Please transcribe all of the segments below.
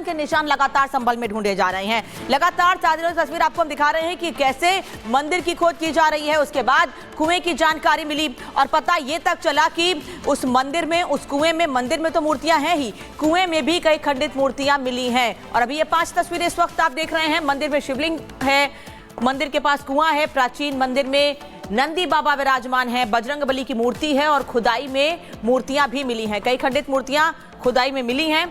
के निशान लगातार संभल में ढूंढे जा रहे हैं। लगातार ताज़ा तस्वीर आपको हम दिखा रहे हैं कि कैसे मंदिर की खोज की जा रही है। उसके बाद कुएं की जानकारी मिली और पता ये तक चला कि उस मंदिर में, उस कुएं में, मंदिर में तो मूर्तियां हैं ही, कुएं में भी कई खंडित मूर्तियां मिली हैं। और अभी ये 5 तस्वीरें इस वक्त आप देख रहे हैं। मंदिर में शिवलिंग है, मंदिर के पास कुआं है, प्राचीन मंदिर में नंदी बाबा विराजमान है, बजरंग बली की मूर्ति है और खुदाई में मूर्तियां भी मिली हैं। कई खंडित मूर्तियां खुदाई में मिली हैं।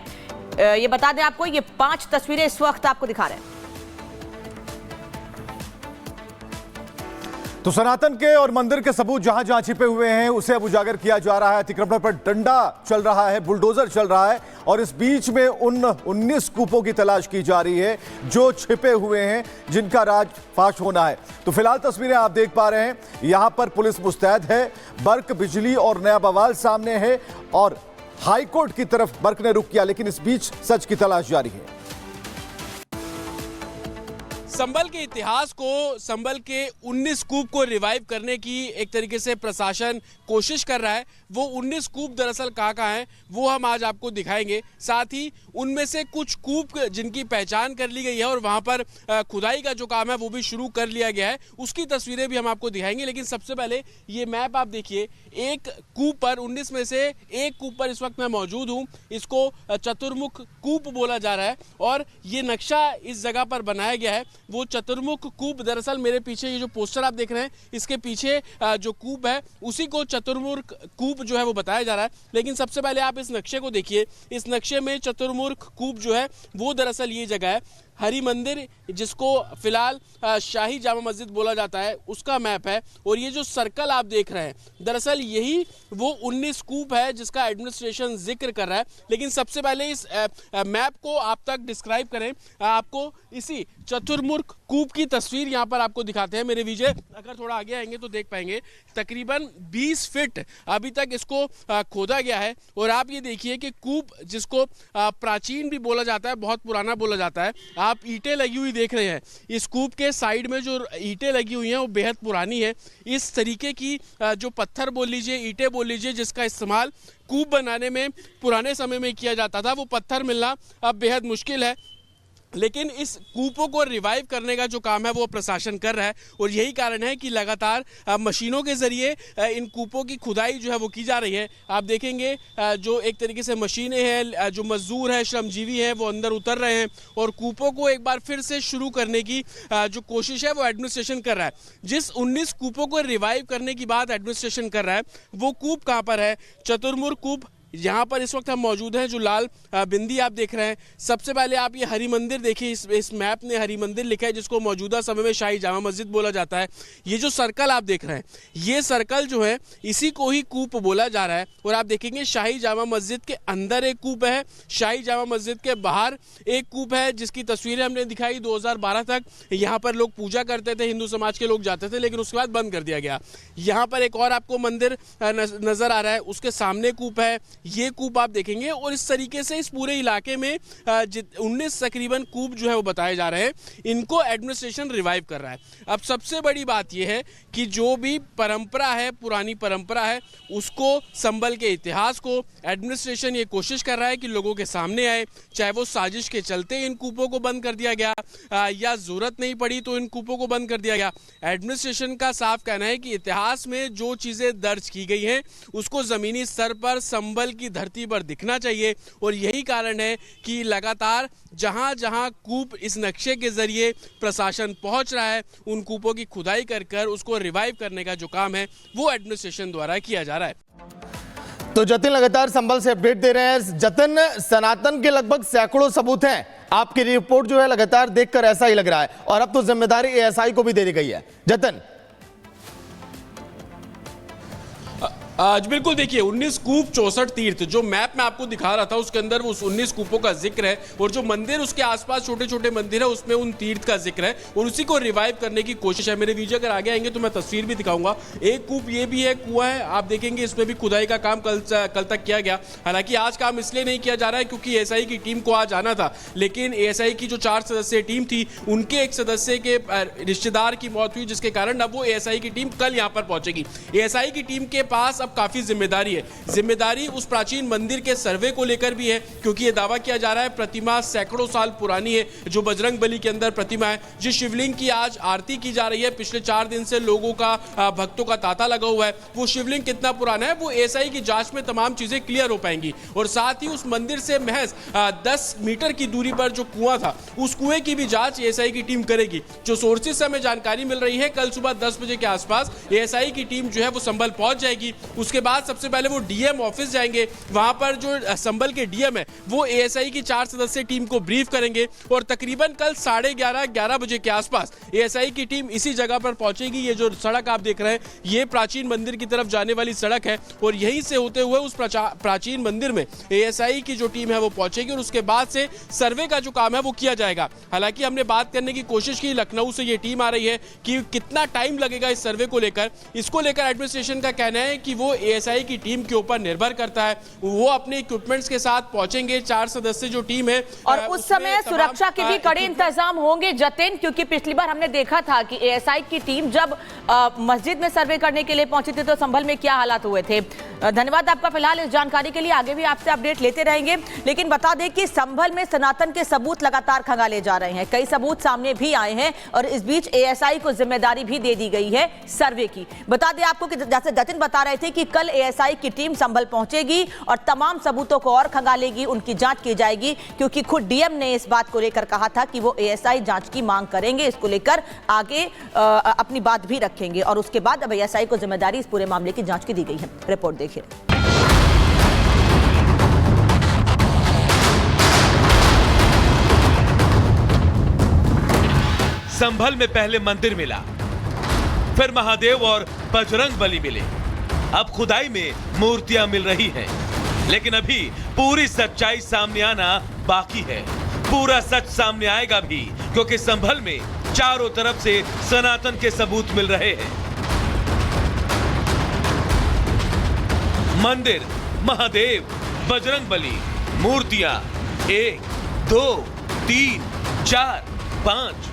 ये बता दें आपको, ये 5 तस्वीरें इस वक्त आपको दिखा रहे हैं। तो सनातन के और मंदिर के सबूत जहां जहां छिपे हुए हैं उसे अब उजागर किया जा रहा है। अतिक्रमण पर डंडा चल रहा है, बुलडोजर चल रहा है और इस बीच में उन 19 कूपों की तलाश की जा रही है जो छिपे हुए हैं, जिनका राज फाश होना है। तो फिलहाल तस्वीरें आप देख पा रहे हैं, यहां पर पुलिस मुस्तैद है, बर्क, बिजली और नया बवाल सामने है और हाईकोर्ट की तरफ बर्क ने रुख किया, लेकिन इस बीच सच की तलाश जारी है। संभल के इतिहास को, संभल के 19 कूप को रिवाइव करने की एक तरीके से प्रशासन कोशिश कर रहा है। वो 19 कूप दरअसल कहाँ हैं वो हम आज आपको दिखाएंगे। साथ ही उनमें से कुछ कूप जिनकी पहचान कर ली गई है और वहाँ पर खुदाई का जो काम है वो भी शुरू कर लिया गया है, उसकी तस्वीरें भी हम आपको दिखाएंगे। लेकिन सबसे पहले ये मैप आप देखिए, एक कूप पर, 19 में से एक कूप पर इस वक्त मैं मौजूद हूँ। इसको चतुर्मुख कूप बोला जा रहा है और ये नक्शा इस जगह पर बनाया गया है। वो चतुर्मुख कूप, दरअसल मेरे पीछे ये जो पोस्टर आप देख रहे हैं, इसके पीछे जो कूप है उसी को चतुर्मुख कूप जो है वो बताया जा रहा है। लेकिन सबसे पहले आप इस नक्शे को देखिए। इस नक्शे में चतुर्मुख कूप जो है वो दरअसल ये जगह है। हरि मंदिर, जिसको फिलहाल शाही जामा मस्जिद बोला जाता है, उसका मैप है। और ये जो सर्कल आप देख रहे हैं, दरअसल यही वो 19 कूप है जिसका एडमिनिस्ट्रेशन जिक्र कर रहा है। लेकिन सबसे पहले इस मैप को आप तक डिस्क्राइब करें। आपको इसी चतुर्मुख कूप की तस्वीर यहाँ पर आपको दिखाते हैं। मेरे विजय अगर थोड़ा आगे आएंगे तो देख पाएंगे, तकरीबन 20 फीट अभी तक इसको खोदा गया है। और आप ये देखिए कि कूप, जिसको प्राचीन भी बोला जाता है, बहुत पुराना बोला जाता है, आप ईंटें लगी हुई देख रहे हैं। इस कूप के साइड में जो ईंटें लगी हुई हैं वो बेहद पुरानी है। इस तरीके की जो पत्थर बोल लीजिए, ईंटें बोल लीजिए, जिसका इस्तेमाल कूप बनाने में पुराने समय में किया जाता था, वो पत्थर मिलना अब बेहद मुश्किल है। लेकिन इस कूपों को रिवाइव करने का जो काम है वो प्रशासन कर रहा है और यही कारण है कि लगातार मशीनों के जरिए इन कूपों की खुदाई जो है वो की जा रही है। आप देखेंगे जो एक तरीके से मशीनें हैं, जो मजदूर हैं, श्रमजीवी हैं, वो अंदर उतर रहे हैं और कूपों को एक बार फिर से शुरू करने की जो कोशिश है वो एडमिनिस्ट्रेशन कर रहा है। जिस 19 कूपों को रिवाइव करने की बात एडमिनिस्ट्रेशन कर रहा है, वो कूप कहाँ पर है? चतुर्मुख कूप, यहाँ पर इस वक्त हम मौजूद हैं। जो लाल बिंदी आप देख रहे हैं, सबसे पहले आप ये हरि मंदिर देखिए। इस मैप ने हरि मंदिर लिखा है, जिसको मौजूदा समय में शाही जामा मस्जिद बोला जाता है। ये जो सर्कल आप देख रहे हैं, ये सर्कल जो है इसी को ही कूप बोला जा रहा है। और आप देखेंगे शाही जामा मस्जिद के अंदर एक कूप है, शाही जामा मस्जिद के बाहर एक कूप है, जिसकी तस्वीरें हमने दिखाई। 2012 तक यहाँ पर लोग पूजा करते थे, हिंदू समाज के लोग जाते थे, लेकिन उसके बाद बंद कर दिया गया। यहाँ पर एक और आपको मंदिर नजर आ रहा है, उसके सामने कूप है, ये कूप आप देखेंगे। और इस तरीके से इस पूरे इलाके में 19 तकरीबन कूप जो है वो बताए जा रहे हैं, इनको एडमिनिस्ट्रेशन रिवाइव कर रहा है। अब सबसे बड़ी बात यह है कि जो भी परंपरा है, पुरानी परंपरा है, उसको, संभल के इतिहास को एडमिनिस्ट्रेशन ये कोशिश कर रहा है कि लोगों के सामने आए। चाहे वो साजिश के चलते इन कूपों को बंद कर दिया गया या जरूरत नहीं पड़ी तो इन कूपों को बंद कर दिया गया। एडमिनिस्ट्रेशन का साफ कहना है कि इतिहास में जो चीजें दर्ज की गई हैं उसको जमीनी स्तर पर संभल की धरती पर दिखना चाहिए। और यही कारण है कि लगातार जहां जहां कूप इस नक्शे के जरिए प्रशासन पहुंच रहा है, उन कूपों की खुदाई कर उसको रिवाइव करने का जो काम है वो एडमिनिस्ट्रेशन द्वारा किया जा रहा है। तो जतिन लगातार संभल से अपडेट दे रहे हैं। जतिन, सनातन के लगभग सैकड़ों सबूत हैं, आपकी रिपोर्ट जो है लगातार देखकर ऐसा ही लग रहा है, और अब तो जिम्मेदारी एएसआई को भी दे दी गई है। जतिन, आज बिल्कुल देखिए, 19 कूप 64 तीर्थ, जो मैप में आपको दिखा रहा था उसके अंदर उस 19 कूपों का जिक्र है। और जो मंदिर उसके आसपास छोटे छोटे मंदिर है उसमें उन तीर्थ का जिक्र है और उसी को रिवाइव करने की कोशिश है। मेरे वीडियो अगर आगे आएंगे तो मैं तस्वीर भी दिखाऊंगा। एक कूप ये भी है, कुआं है, आप देखेंगे इसमें भी खुदाई का काम कल तक किया गया। हालांकि आज काम इसलिए नहीं किया जा रहा है क्योंकि एएसआई की टीम को आज आना था, लेकिन एएसआई की जो 4 सदस्यीय टीम थी उनके एक सदस्य के रिश्तेदार की मौत हुई, जिसके कारण अब वो एएसआई की टीम कल यहाँ पर पहुंचेगी। एएसआई की टीम के पास अब अब काफी जिम्मेदारी है। जिम्मेदारी उस प्राचीन मंदिर के सर्वे को लेकर भी है, क्योंकि ये दावा किया जा रहा है प्रतिमा सैकड़ों साल पुरानी है। जो बजरंग बली के अंदर प्रतिमा है, जिस शिवलिंग की आज आरती की जा रही है, पिछले 4 दिन से लोगों का भक्तों का तांता लगा हुआ है, वो शिवलिंग कितना पुराना है वो एएसआई की जांच में तमाम चीजें क्लियर हो पाएंगी। और साथ ही उस मंदिर से महज 10 मीटर की दूरी पर जो कुआं था, उस कुएं की भी जांच एएसआई की टीम करेगी। जो सोर्सेज से हमें जानकारी मिल रही है, कल सुबह 10 बजे के आसपास एएसआई की टीम जो है वो संभल पहुंच जाएगी। उसके बाद सबसे पहले वो डीएम ऑफिस जाएंगे। वहां पर जो संभल के डीएम है वो एएसआई की 4 सदस्यीय टीम को ब्रीफ करेंगे और तकरीबन कल 11:30 बजे के आसपास एएसआई की टीम इसी जगह पर पहुंचेगी। ये जो सड़क आप देख रहे हैं, ये प्राचीन मंदिर की तरफ जाने वाली सड़क है और यहीं से होते हुए उस प्राचीन मंदिर में एएसआई की जो टीम है वो पहुंचेगी और उसके बाद से सर्वे का जो काम है वो किया जाएगा। हालांकि हमने बात करने की कोशिश की, लखनऊ से ये टीम आ रही है कि कितना टाइम लगेगा इस सर्वे को लेकर। इसको लेकर एडमिनिस्ट्रेशन का कहना है कि वो एएसआई की टीम के ऊपर निर्भर करता है। वो अपने इक्विपमेंट्स के साथ पहुंचेंगे। 4 सदस्य जो टीम है और उस समय सुरक्षा के भी कड़े इंतजाम होंगे जतिन, क्योंकि पिछली बार हमने देखा था कि एएसआई की टीम जब मस्जिद में सर्वे करने के लिए पहुंची थी तो संभल में क्या हालात हुए थे। धन्यवाद आपका फिलहाल इस जानकारी के लिए। आगे भी आपसे अपडेट लेते रहेंगे, लेकिन बता दें कि संभल में सनातन के सबूत लगातार खंगाले जा रहे हैं। कई सबूत सामने भी आए हैं और इस बीच एएसआई को जिम्मेदारी भी दे दी गई है सर्वे की। बता दें आपको कि जैसे जतिन बता रहे थे कि कल एएसआई की टीम संभल पहुंचेगी और तमाम सबूतों को और खंगालेगी, उनकी जांच की जाएगी, क्योंकि खुद डीएम ने इस बात को लेकर कहा था कि वो एएसआई जांच की मांग करेंगे। इसको लेकर आगे अपनी बात भी रखेंगे और उसके बाद अब एएसआई को जिम्मेदारी इस पूरे मामले की जांच की दी गई है। रिपोर्ट देखिए। संभल में पहले मंदिर मिला, फिर महादेव और बजरंग बली मिले, अब खुदाई में मूर्तियां मिल रही हैं। लेकिन अभी पूरी सच्चाई सामने आना बाकी है। पूरा सच सामने आएगा भी, क्योंकि संभल में चारों तरफ से सनातन के सबूत मिल रहे हैं। मंदिर, महादेव, बजरंग बली, मूर्तियां 1, 2, 3, 4, 5।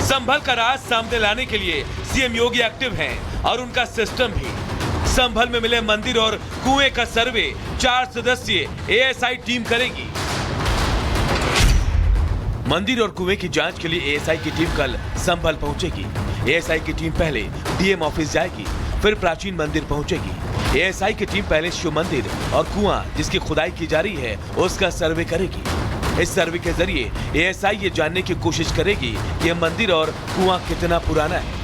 संभल का राज सामने लाने के लिए सीएम योगी एक्टिव हैं और उनका सिस्टम भी। संभल में मिले मंदिर और कुएं का सर्वे 4 सदस्यीय एएसआई टीम करेगी। मंदिर और कुएं की जांच के लिए एएसआई की टीम कल संभल पहुंचेगी। एएसआई की टीम पहले डीएम ऑफिस जाएगी, फिर प्राचीन मंदिर पहुंचेगी। एएसआई की टीम पहले शिव मंदिर और कुआं जिसकी खुदाई की जा रही है उसका सर्वे करेगी। इस सर्वे के जरिए एएसआई ये जानने की कोशिश करेगी कि मंदिर और कुआं कितना पुराना है।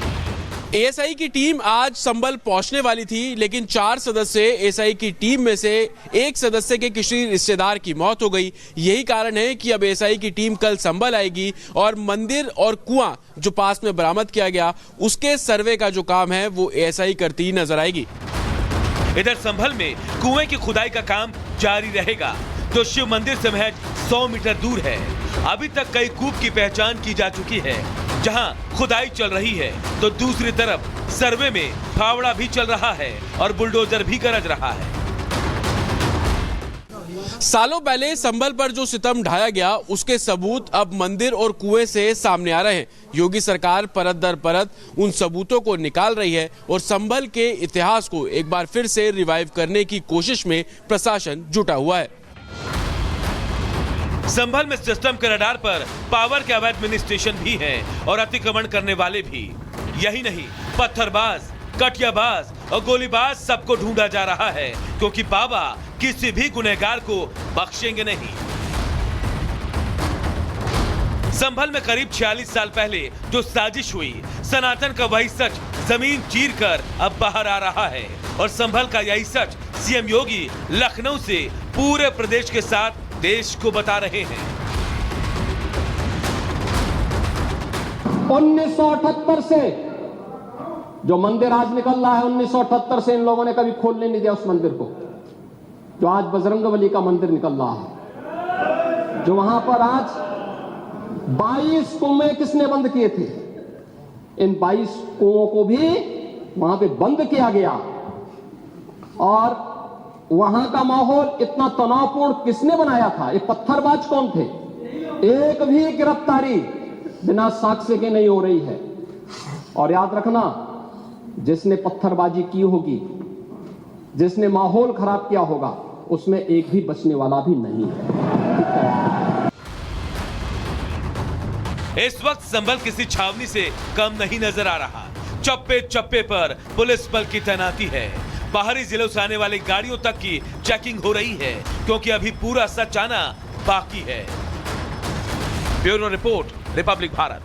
एएसआई की टीम आज संभल पहुंचने वाली थी, लेकिन 4 सदस्य एएसआई की टीम में से एक सदस्य के किसी रिश्तेदार की मौत हो गई। यही कारण है कि अब एएसआई की टीम कल संभल आएगी और मंदिर और कुआं जो पास में बरामद किया गया उसके सर्वे का जो काम है वो एएसआई करती नजर आएगी। इधर संभल में कुएं की खुदाई का काम जारी रहेगा, जो शिव मंदिर से महज 100 मीटर दूर है। अभी तक कई कूप की पहचान की जा चुकी है, जहां खुदाई चल रही है, तो दूसरी तरफ सर्वे में फावड़ा भी चल रहा है और बुलडोजर भी गरज रहा है। सालों पहले संभल पर जो सितम ढाया गया उसके सबूत अब मंदिर और कुएं से सामने आ रहे हैं। योगी सरकार परत दर परत उन सबूतों को निकाल रही है और संभल के इतिहास को एक बार फिर से रिवाइव करने की कोशिश में प्रशासन जुटा हुआ है। संभल में सिस्टम के रडार पर पावर के अवैध मिनी स्टेशन भी हैं और अतिक्रमण करने वाले भी। यही नहीं, पत्थरबाज, कटियाबाज और गोलीबाज सबको ढूंढा जा रहा है, क्योंकि बाबा किसी भी गुनहगार को बख्शेंगे नहीं। संभल में करीब 46 साल पहले जो साजिश हुई, सनातन का वही सच जमीन चीर कर अब बाहर आ रहा है और संभल का यही सच सीएम योगी लखनऊ से पूरे प्रदेश के साथ देश को बता रहे हैं। 1978 से जो मंदिर आज निकल रहा है, 1978 से इन लोगों ने कभी खोलने नहीं दिया उस मंदिर को, जो आज बजरंगबली का मंदिर निकल रहा है, जो वहां पर आज 22 कुएं किसने बंद किए थे? इन 22 कुओं को भी वहां पे बंद किया गया और वहां का माहौल इतना तनावपूर्ण किसने बनाया था? ये पत्थरबाज कौन थे? एक भी गिरफ्तारी बिना साक्ष्य के नहीं हो रही है। और याद रखना, जिसने पत्थरबाजी की होगी जिसने माहौल खराब किया होगा उसमें एक भी बचने वाला भी नहीं है। इस वक्त संभल किसी छावनी से कम नहीं नजर आ रहा। चप्पे चप्पे पर पुलिस बल की तैनाती है। बाहरी जिलों से आने वाली गाड़ियों तक की चेकिंग हो रही है, क्योंकि अभी पूरा सच आना बाकी है। Bureau report, Republic Bharat.